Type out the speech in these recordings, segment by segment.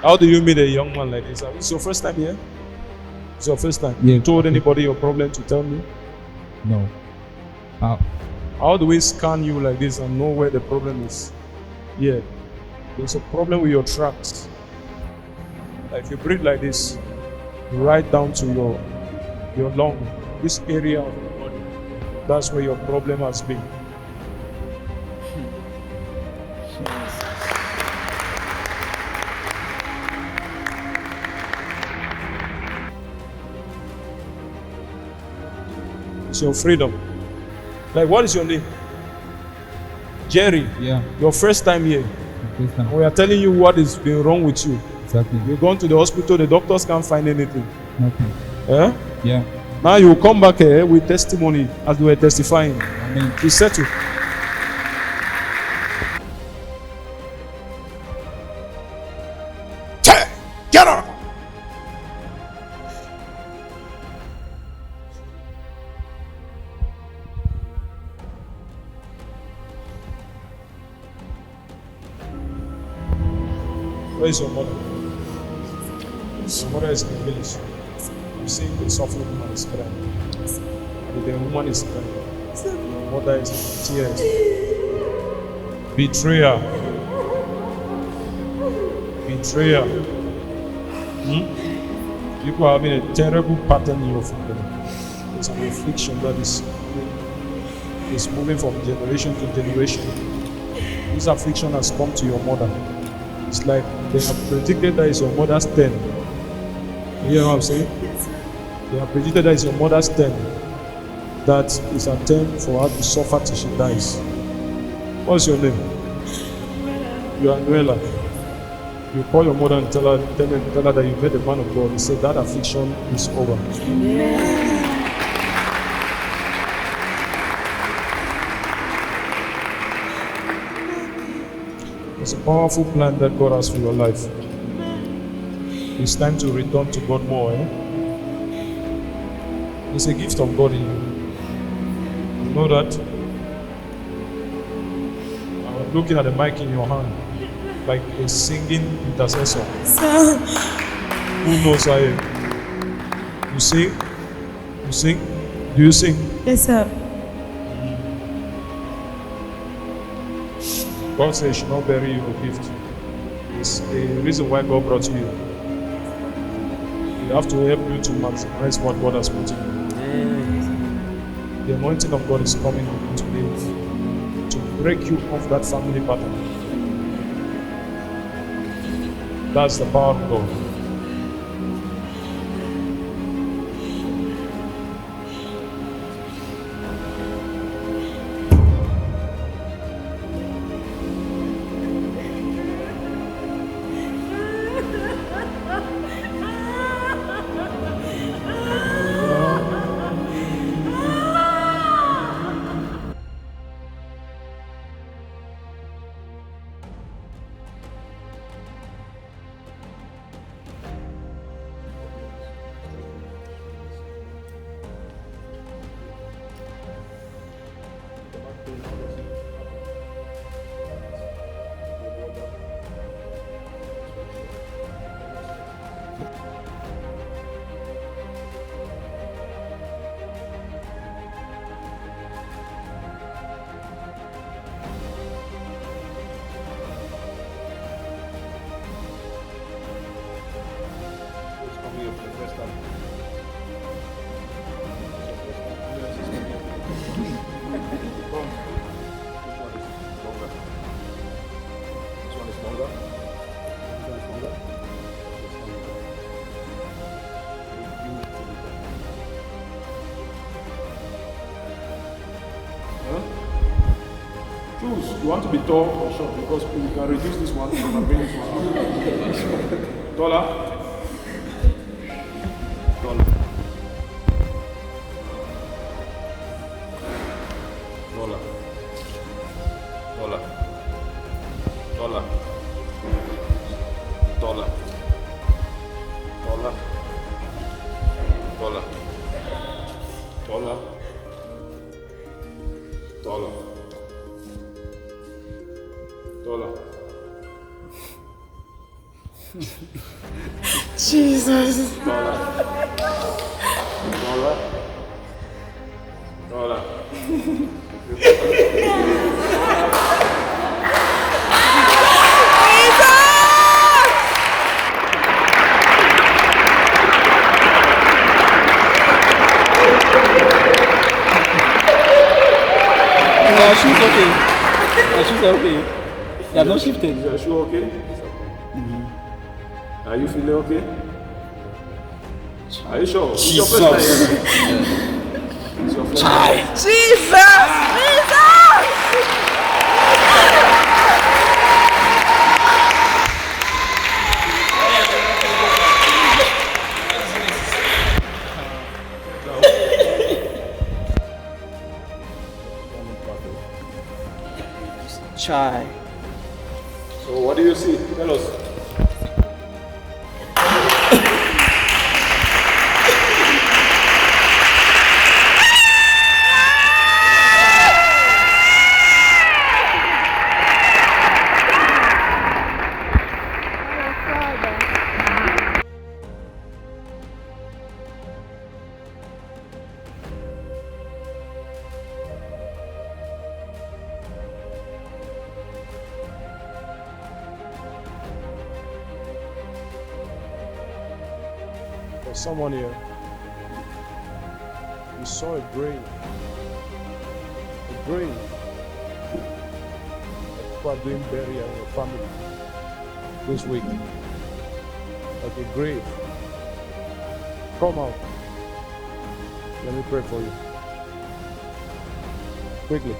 How do you meet a young man like this? It's your first time here? It's your first time? Yeah. You told anybody your problem to tell me? No. How do we scan you like this and know where the problem is? Yeah. There's a problem with your tracts. Like if you breathe like this, right down to your lung, this area of your body, that's where your problem has been. It's your freedom. Like, what is your name? Jerry. Yeah. Your first time here. First time. We are telling you what is been wrong with you. Exactly. You've gone to the hospital, the doctors can't find anything. Nothing. Eh? Yeah. Now you come back here with testimony as we were testifying. Amen. It's settled. Get up! Where is your mother? Your mother is in the village. I'm seeing the suffering woman is crying. And the woman is crying. Your mother is in tears. Betrayer. Betrayer. People are having a terrible pattern in your family. It's an affliction that is moving from generation to generation. This affliction has come to your mother. It's like they have predicted that it's your mother's turn. You hear what I'm saying? They have predicted that it's your mother's turn. That is a turn for her to suffer till she dies. What's your name? You are Noella. You call your mother and tell her that you met the man of God. He said that affliction is over. It's a powerful plan that God has for your life. It's time to return to God more. It's a gift of God in you. You know that? I was looking at the mic in your hand, like a singing intercessor. Sir. Who knows I? You sing? You sing? Do you sing? Yes, sir. God says he should not bury your gift. It's the reason why God brought you here. You have to help you to maximize what God has put in you. The anointing of God is coming today to break you off that family pattern. That's the power of God. Choose. You want to be tall or short? Because we can reduce this one and bring this one up. Taller? Taller. Taller. Taller. Taller. Taller. Taller. Taller. Taller. Taller. Taller. Jesus. She's okay. She's okay. You have not shifted. Is your shoe okay? Are you feeling okay? Are you sure? It's your first time. It's your first time. Jesus! Chai. So what do you see? Tell us. For someone here, you saw a grave that people are doing burial in your family this week, like a grave. Come out. Let me pray for you. Quickly.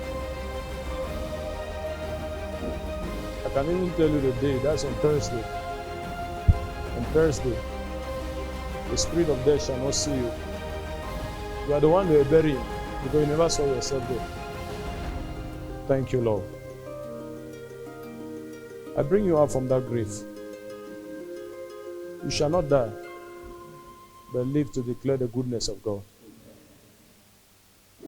I can even tell you the day. That's on Thursday. On Thursday, the spirit of death shall not see you. You are the one they are burying because you never saw yourself there. Thank you, Lord. I bring you out from that grave. You shall not die, but live to declare the goodness of God.